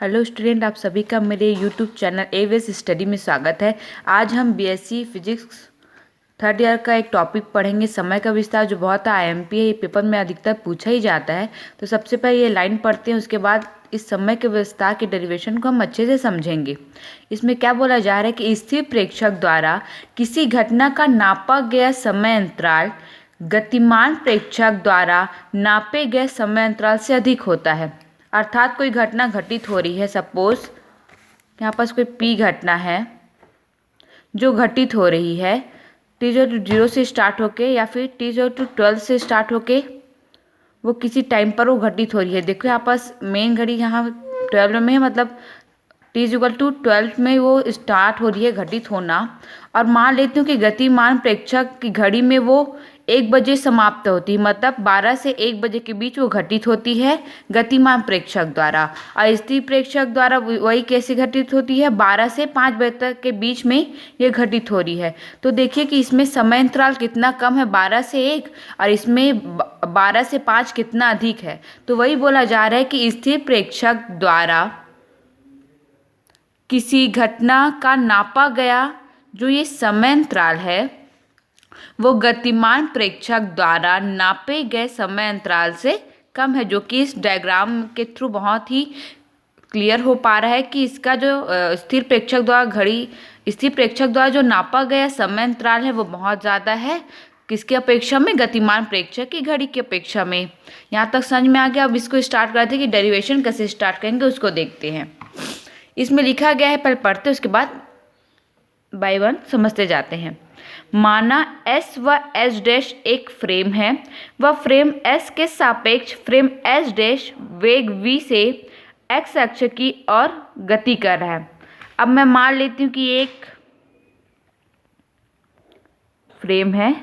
Hello student, आप सभी का मेरे यूट्यूब चैनल एवीएस स्टडी में स्वागत है। आज हम बीएससी फिजिक्स थर्ड ईयर का एक टॉपिक पढ़ेंगे, समय का विस्तार, जो बहुत आईएमपी है। ये पेपर में अधिकतर पूछा ही जाता है। तो सबसे पहले ये लाइन पढ़ते हैं, उसके बाद इस समय के विस्तार के डेरिवेशन को हम अच्छे से समझेंगे। इसमें क्या बोला जा रहा है कि स्थिर प्रेक्षक द्वारा किसी घटना का नापा गया समय अंतराल गतिमान प्रेक्षक द्वारा नापे गए समय अंतराल से अधिक होता है। अर्थात कोई घटना घटित हो रही है, सपोज यहाँ पास कोई पी घटना है जो घटित हो रही है, t0 से स्टार्ट होके या फिर t0 से स्टार्ट होके वो किसी टाइम पर वो घटित हो रही है। देखो यहाँ पास मेन घड़ी यहाँ 12 में है, मतलब t=12 में वो स्टार्ट हो रही है घटित होना। और मान लेती हूँ कि गतिमान प्रेक्षक की घड़ी में वो 1 बजे समाप्त होती है, मतलब 12 से 1 बजे के बीच वो घटित होती है गतिमान प्रेक्षक द्वारा। और स्थिर प्रेक्षक द्वारा वही कैसे घटित होती है, 12 से 5 बजे तक के बीच में ये घटित हो रही है। तो देखिए कि इसमें समय अंतराल कितना कम है, 12 से 1, और इसमें 12 से 5 कितना अधिक है। तो वही बोला जा रहा है कि स्थिर प्रेक्षक द्वारा किसी घटना का नापा गया जो ये समय अंतराल है वो गतिमान प्रेक्षक द्वारा नापे गए समय अंतराल से कम है, जो कि इस डायग्राम के थ्रू बहुत ही क्लियर हो पा रहा है कि इसका जो स्थिर प्रेक्षक द्वारा जो नापा गया समय अंतराल है वो बहुत ज़्यादा है। किसकी अपेक्षा में? गतिमान प्रेक्षक की घड़ी की अपेक्षा में। यहाँ तक समझ में आ गया। अब इसको स्टार्ट करते हैं कि डेरिवेशन कैसे स्टार्ट करेंगे उसको देखते हैं। इसमें लिखा गया है, पहले पढ़ते उसके बाद बाय वन समझते जाते हैं। माना S व S डैश एक फ्रेम है, वह फ्रेम S के सापेक्ष फ्रेम S डैश वेग v से x अक्ष की ओर गति कर रहा है। अब मैं मान लेती हूँ कि एक फ्रेम है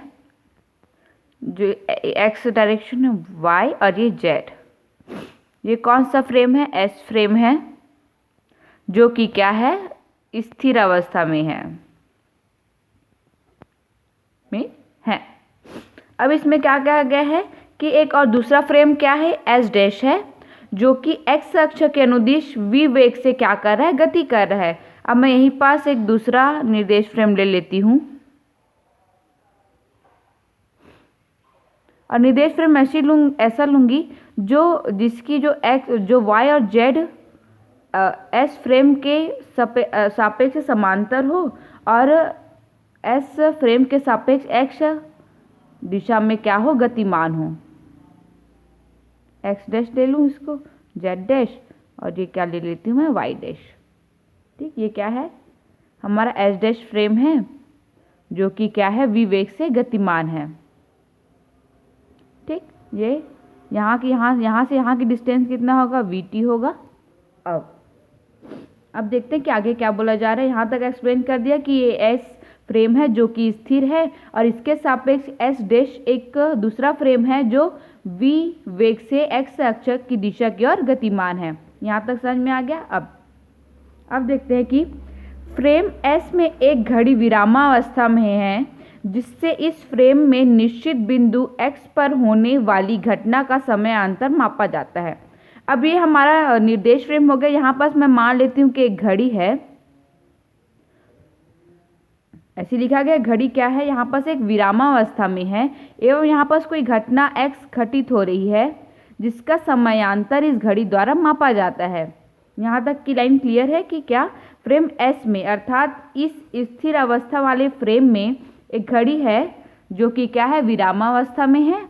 जो x डायरेक्शन है y और ये z। ये कौन सा फ्रेम है? S फ्रेम है जो कि क्या है, स्थिर अवस्था में है अब इसमें क्या कहा गया है कि एक और दूसरा फ्रेम क्या है, S डैश है, जो कि x अक्ष के अनुदिश v वेग से क्या कर रहा है, गति कर रहा है। अब मैं यहीं पास एक दूसरा निर्देश फ्रेम ले लेती हूँ और निर्देश फ्रेम ऐसा लूँगी जिसकी जो y और z S फ्रेम के सापेक्ष समांतर हो और S फ्रेम के सापेक्ष x दिशा में क्या हो, गतिमान हो। x डैश ले लूँ इसको, z डैश, और ये क्या ले लेती हूँ मैं, y डैश। ठीक, ये क्या है, हमारा S डैश फ्रेम है जो कि क्या है, v वेग से गतिमान है। ठीक, ये यहाँ से यहाँ की डिस्टेंस कितना होगा, vt होगा। अब देखते हैं कि आगे क्या बोला जा रहा है। यहाँ तक एक्सप्लेन कर दिया कि ये S फ्रेम है जो कि स्थिर है और इसके सापेक्ष S डैश एक दूसरा फ्रेम है जो v वेग से x अक्ष की दिशा की ओर गतिमान है। यहाँ तक समझ में आ गया। अब देखते हैं कि फ्रेम S में एक घड़ी विरामावस्था में है, जिससे इस फ्रेम में निश्चित बिंदु x पर होने वाली घटना का समय अंतर मापा जाता है। अब ये हमारा निर्देश फ्रेम हो गया। यहाँ पास मैं मान लेती हूँ कि एक घड़ी है, ऐसे लिखा गया। घड़ी क्या है, यहाँ पास एक विरामावस्था में है एवं यहाँ पास कोई घटना x घटित हो रही है जिसका समयांतर इस घड़ी द्वारा मापा जाता है। यहाँ तक की लाइन क्लियर है कि क्या, फ्रेम S में अर्थात इस स्थिर अवस्था वाले फ्रेम में एक घड़ी है जो कि क्या है, विरामावस्था में है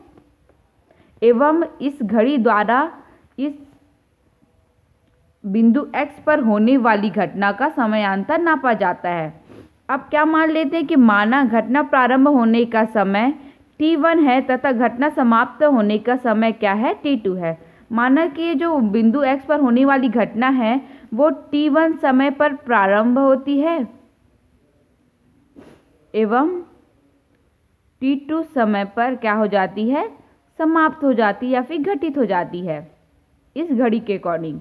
एवं इस घड़ी द्वारा इस बिंदु x पर होने वाली घटना का समयांतर नापा जाता है। अब क्या मान लेते हैं कि माना घटना प्रारंभ होने का समय t1 है तथा घटना समाप्त होने का समय क्या है, t2 है। माना कि ये जो बिंदु x पर होने वाली घटना है वो t1 समय पर प्रारंभ होती है एवं t2 समय पर क्या हो जाती है, समाप्त हो जाती है या फिर घटित हो जाती है इस घड़ी के अकॉर्डिंग।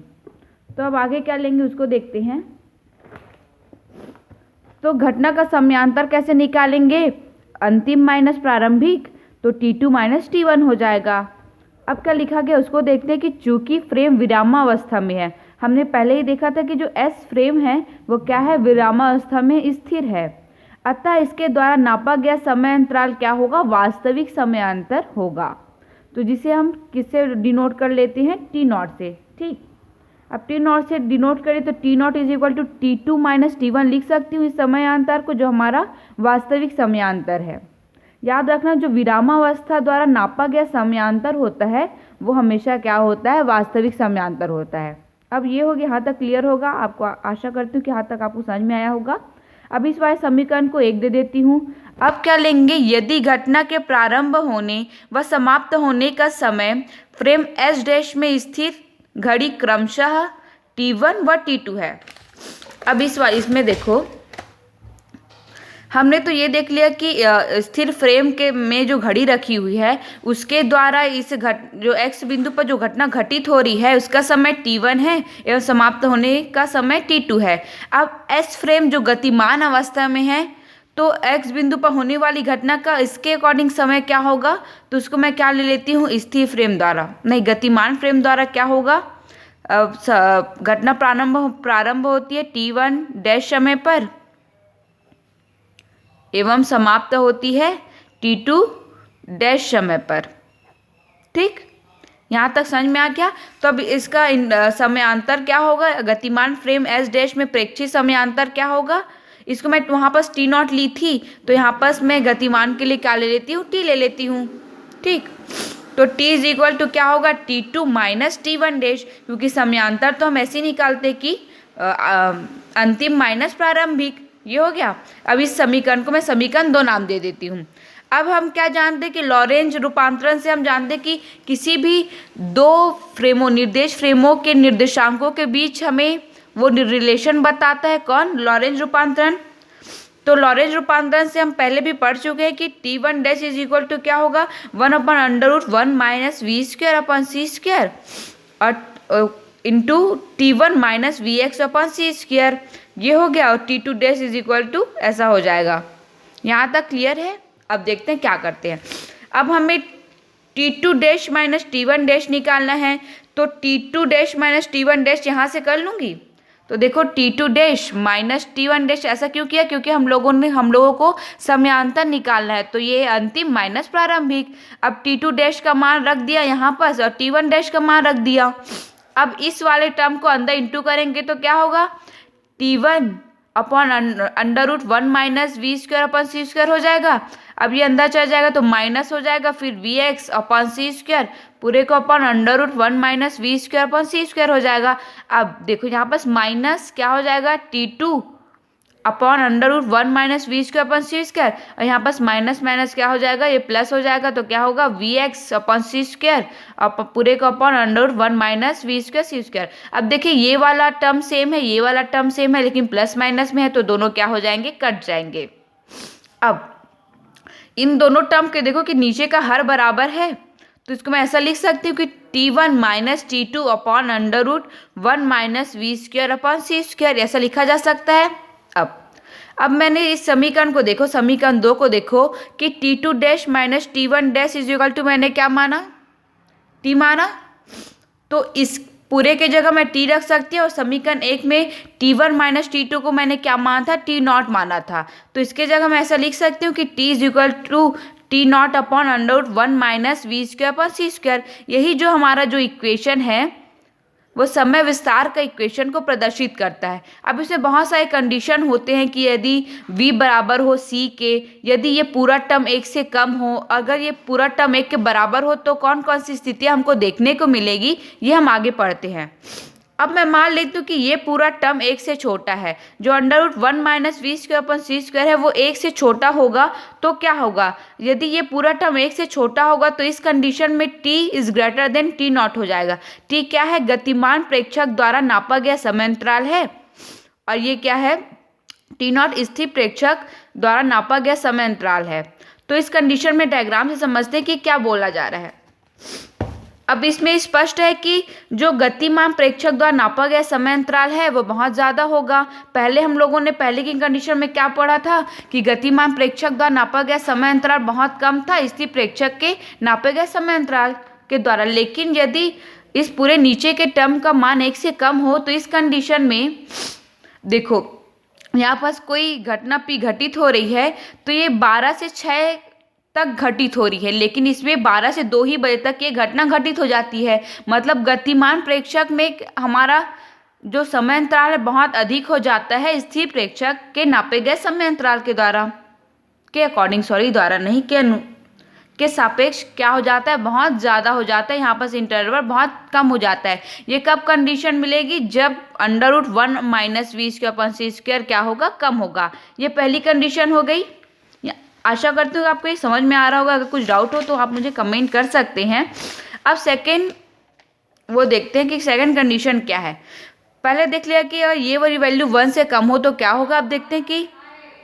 तो अब आगे क्या लेंगे उसको देखते हैं। तो घटना का समयांतर कैसे निकालेंगे, अंतिम माइनस प्रारंभिक, तो t2 माइनस t1 हो जाएगा। अब क्या लिखा गया उसको देखते हैं कि चूंकि फ्रेम विरामावस्था में है, हमने पहले ही देखा था कि जो एस फ्रेम है वो क्या है, विरामावस्था में स्थिर है, अतः इसके द्वारा नापा गया समय अंतराल क्या होगा, वास्तविक समयांतर होगा। तो जिसे हम किससे डिनोट कर लेते हैं, टी नॉट से। ठीक, अब टी नॉट से डिनोट करें तो T naught is equal to T2 minus T1 लिख सकती हूँ इस समयांतर को, जो हमारा वास्तविक समयांतर है। याद रखना, जो विरामावस्था द्वारा नापा गया समयांतर होता है वो हमेशा क्या होता है, वास्तविक समयांतर होता है। अब ये हो गया, यहाँ तक क्लियर होगा आपको, आशा करती हूँ कि यहाँ तक आपको समझ में आया होगा। अब इस वाले समीकरण को 1 दे देती हूँ। अब क्या लेंगे, यदि घटना के प्रारंभ होने व समाप्त होने का समय फ्रेम एस डैश में स्थिर घड़ी क्रमशः T1 व T2 है। अब इसमें देखो, हमने तो ये देख लिया कि स्थिर फ्रेम के में जो घड़ी रखी हुई है उसके द्वारा इस जो x बिंदु पर जो घटना घटित हो रही है उसका समय T1 है एवं समाप्त होने का समय T2 है। अब s फ्रेम जो गतिमान अवस्था में है तो x बिंदु पर होने वाली घटना का इसके अकॉर्डिंग समय क्या होगा, तो उसको मैं क्या ले लेती हूँ, स्थिर फ्रेम द्वारा, नहीं गतिमान फ्रेम द्वारा क्या होगा, घटना प्रारंभ होती है T1 डैश समय पर एवं समाप्त होती है T2 डैश समय पर। ठीक, यहाँ तक समझ में आ गया। तो अब इसका समयांतर क्या होगा, गतिमान फ्रेम एस डैश में प्रेक्षित समयांतर क्या होगा, इसको मैं वहाँ पर टी नॉट ली थी तो यहाँ पर मैं गतिमान के लिए क्या ले लेती हूँ, टी ले लेती हूँ। ठीक, तो t इज इक्वल टू क्या होगा, T2 माइनस T1 डैश, क्योंकि समयांतर तो हम ऐसे ही निकालते कि अंतिम माइनस प्रारंभिक। ये हो गया। अब इस समीकरण को मैं समीकरण 2 नाम दे देती हूँ। अब हम क्या जानते हैं कि लॉरेंज रूपांतरण से हम जानते हैं कि किसी भी दो फ्रेमों, निर्देश फ्रेमों के निर्देशांकों के बीच हमें वो रिलेशन बताता है। कौन, लॉरेंज रूपांतरण। तो लॉरेंज रूपांतरण से हम पहले भी पढ़ चुके हैं कि T1 dash is equal to क्या होगा, 1/√1 minus v square upon c square और into T1 minus v x upon c square. ये हो गया, और T2 dash is equal to ऐसा हो जाएगा। यहाँ तक क्लियर है। अब देखते हैं क्या करते हैं। अब हमें T2 dash minus T1 dash निकालना है, तो T2 dash minus T1 dash यहाँ से कर लूँगी। तो देखो T2 dash minus T1 dash ऐसा क्यों किया, क्योंकि हम लोगों को समयांतर निकालना है, तो ये अंतिम माइनस प्रारंभिक। अब T2 डैश का मान रख दिया यहाँ पर और T1 डैश का मान रख दिया। अब इस वाले टर्म को अंदर इंटू करेंगे तो क्या होगा, T1 upon √1 minus v square upon c square हो जाएगा। अब ये अंदर चल जाएगा तो माइनस हो जाएगा, फिर v x upon c square पूरे को upon √1 minus v square upon c square हो जाएगा। अब देखो यहाँ पर माइनस क्या हो जाएगा, T2 upon √1 minus v square upon c square, और यहाँ पर माइनस माइनस क्या हो जाएगा, ये प्लस हो जाएगा, तो क्या होगा v x upon c square पूरे को upon √1 minus v square c square. अब देखिए ये वाला टर्म सेम है, ये वाला टर्म सेम है, लेकिन प्लस माइनस में है तो दोनों क्या हो जाएंगे, कट जाएंगे। अब इन दोनों टर्म के देखो कि नीचे का हर बराबर है, तो इसको मैं ऐसा लिख सकती हूँ कि T1 minus T2 upon √1 minus v square upon c square, ऐसा लिखा जा सकता है। अब मैंने इस समीकरण को देखो, समीकरण 2 को देखो कि T2 dash minus T1 dash is equal to मैंने क्या माना, T माना, तो इस पूरे के जगह मैं T रख सकती हूँ। और समीकरण 1 में T1 माइनस T2 को मैंने क्या माना था, T नॉट माना था, तो इसके जगह मैं ऐसा लिख सकती हूँ कि T is equal to T naught upon √1 minus v square upon c square. यही जो हमारा जो इक्वेशन है वो समय विस्तार का इक्वेशन को प्रदर्शित करता है। अब इसमें बहुत सारे कंडीशन होते हैं कि यदि v बराबर हो c के, यदि ये पूरा टर्म 1 से कम हो, अगर ये पूरा टर्म 1 के बराबर हो तो कौन कौन सी स्थितियां हमको देखने को मिलेगी, ये हम आगे पढ़ते हैं। अब मैं मान लेती हूँ कि ये पूरा टर्म 1 से छोटा है, जो √1 minus v square upon c square है वो 1 से छोटा होगा, तो क्या होगा, यदि ये पूरा टर्म 1 से छोटा होगा तो इस कंडीशन में t is greater than T not हो जाएगा। t क्या है, गतिमान प्रेक्षक द्वारा नापा गया समय अंतराल है, और ये क्या है, T नॉट स्थिर प्रेक्षक द्वारा नापा गया समय अंतराल है। तो इस कंडीशन में डायग्राम से समझते हैं कि क्या बोला जा रहा है। अब इसमें स्पष्ट है कि जो गतिमान प्रेक्षक द्वारा नापा गया समय अंतराल है वो बहुत ज़्यादा होगा। पहले हम लोगों ने पहले की कंडीशन में क्या पढ़ा था कि गतिमान प्रेक्षक द्वारा नापा गया समय अंतराल बहुत कम था स्थिर प्रेक्षक के नापे गए समय अंतराल के द्वारा। लेकिन यदि इस पूरे नीचे के टर्म का मान 1 से कम हो तो इस कंडीशन में देखो यहाँ पास कोई घटना P घटित हो रही है तो ये 12 से 6 तक घटित हो रही है, लेकिन इसमें 12 से 2 ही बजे तक ये घटना घटित हो जाती है। मतलब गतिमान प्रेक्षक में हमारा जो समय अंतराल है बहुत अधिक हो जाता है स्थिर प्रेक्षक के नापे गए समय अंतराल के द्वारा के अकॉर्डिंग द्वारा नहीं के सापेक्ष क्या हो जाता है, बहुत ज़्यादा हो जाता है। यहाँ पर इंटरवल बहुत कम हो जाता है। ये कब कंडीशन मिलेगी, जब √1 - v²/c² क्या होगा, कम होगा। ये पहली कंडीशन हो गई। आशा करती हूँ आपको ये समझ में आ रहा होगा। अगर कुछ डाउट हो तो आप मुझे कमेंट कर सकते हैं। अब सेकेंड वो देखते हैं कि सेकेंड कंडीशन क्या है। पहले देख लिया कि ये वाली वैल्यू 1 से कम हो तो क्या होगा। अब देखते हैं कि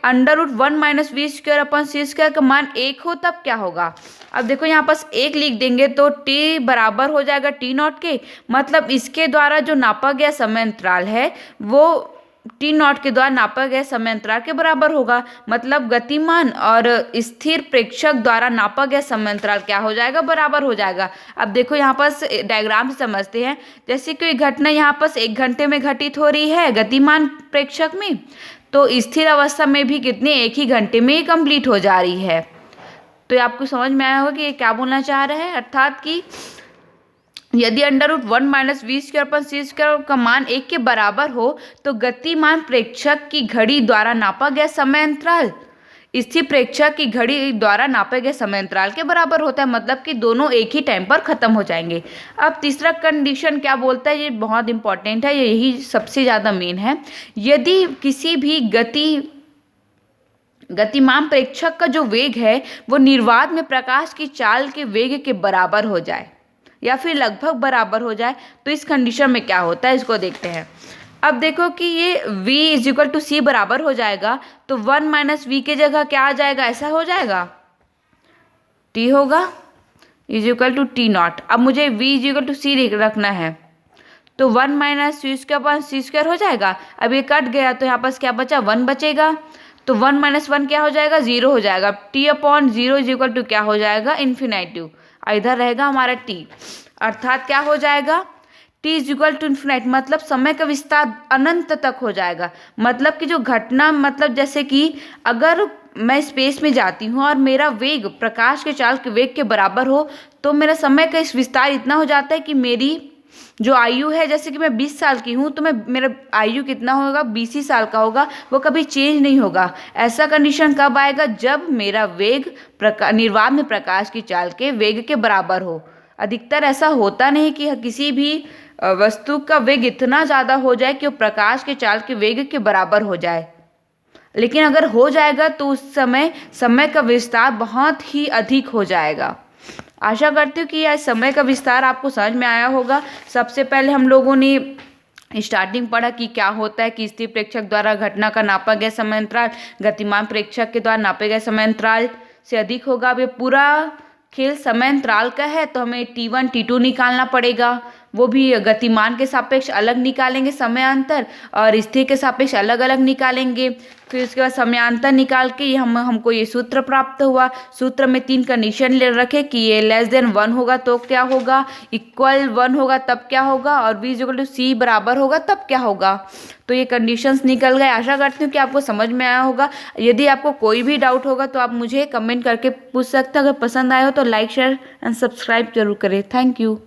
√1 - v²/c² का मान 1 हो तब क्या होगा। अब देखो यहाँ पास 1 लिख देंगे तो t बराबर हो जाएगा t0 के, मतलब इसके द्वारा जो नापा गया समय अंतराल है वो t0 के द्वारा नापा गया समय अंतराल के बराबर होगा। मतलब गतिमान और स्थिर प्रेक्षक द्वारा नापा गया समय अंतराल क्या हो जाएगा, बराबर हो जाएगा। अब देखो यहाँ पास डायग्राम से समझते हैं। जैसे कोई घटना यहाँ पास 1 घंटे में घटित हो रही है गतिमान प्रेक्षक में, तो स्थिर अवस्था में भी कितने 1 ही घंटे में ही कंप्लीट हो जा रही है। तो आपको समझ में आया होगा कि ये क्या बोलना चाह रहे हैं। अर्थात कि यदि √1 - v²/c² का मान 1 के बराबर हो तो गतिमान प्रेक्षक की घड़ी द्वारा नापा गया समय अंतराल स्थिर प्रेक्षक की घड़ी द्वारा नापे गए समय अंतराल के बराबर होता है। मतलब कि दोनों एक ही टाइम पर खत्म हो जाएंगे। अब तीसरा कंडीशन क्या बोलता है, ये बहुत इंपॉर्टेंट है, यही सबसे ज़्यादा मेन है। यदि किसी भी गतिमान प्रेक्षक का जो वेग है वो निर्वात में प्रकाश की चाल के वेग के बराबर हो जाए या फिर लगभग बराबर हो जाए तो इस कंडीशन में क्या होता है, इसको देखते हैं। अब देखो कि ये v = c बराबर हो जाएगा तो 1 - v के जगह क्या आ जाएगा, ऐसा हो जाएगा, t होगा = t0। अब मुझे v = c रखना है तो 1 - v²/c² हो जाएगा। अब ये कट गया तो यहाँ पास क्या बचा, 1 बचेगा। तो 1 - 1 क्या हो जाएगा, 0 हो जाएगा। t/0 = क्या हो जाएगा, इन्फिनिटिव। इधर रहेगा हमारा t, अर्थात क्या हो जाएगा, t = इन्फिनिट, मतलब समय का विस्तार अनंत तक हो जाएगा। मतलब कि जो घटना, मतलब जैसे कि अगर मैं स्पेस में जाती हूँ और मेरा वेग प्रकाश के चाल के वेग के बराबर हो तो मेरा समय का इस विस्तार इतना हो जाता है कि मेरी जो आयु है, जैसे कि मैं 20 साल की हूँ तो मेरा आयु कितना होगा, 20 ही साल का होगा, वो कभी चेंज नहीं होगा। ऐसा कंडीशन कब आएगा, जब मेरा वेग निर्वात में प्रकाश की चाल के वेग के बराबर हो। अधिकतर ऐसा होता नहीं कि किसी भी वस्तु का वेग इतना ज़्यादा हो जाए कि वो प्रकाश के चाल के वेग के बराबर हो जाए, लेकिन अगर हो जाएगा तो उस समय का विस्तार बहुत ही अधिक हो जाएगा। आशा करती हूँ कि यह समय का विस्तार आपको समझ में आया होगा। सबसे पहले हम लोगों ने स्टार्टिंग पढ़ा कि क्या होता है कि स्थिर प्रेक्षक द्वारा घटना का नापा गया समय अंतराल गतिमान प्रेक्षक के द्वारा नापे गए समय अंतराल से अधिक होगा। अब ये पूरा खेल समय अंतराल का है तो हमें t1 t2 निकालना पड़ेगा, वो भी गतिमान के सापेक्ष अलग निकालेंगे समयांतर और स्थिर के सापेक्ष अलग अलग निकालेंगे। फिर उसके बाद समयांतर निकाल के हमको ये सूत्र प्राप्त हुआ। सूत्र में 3 कंडीशन ले रखे कि ये <1 होगा तो क्या होगा, =1 होगा तब क्या होगा, और v = c बराबर होगा तब क्या होगा। तो ये कंडीशंस निकल गए। आशा करती हूँ कि आपको समझ में आया होगा। यदि आपको कोई भी डाउट होगा तो आप मुझे कमेंट करके पूछ सकते हैं। अगर पसंद आया हो तो लाइक, शेयर एंड सब्सक्राइब जरूर करें। Thank you.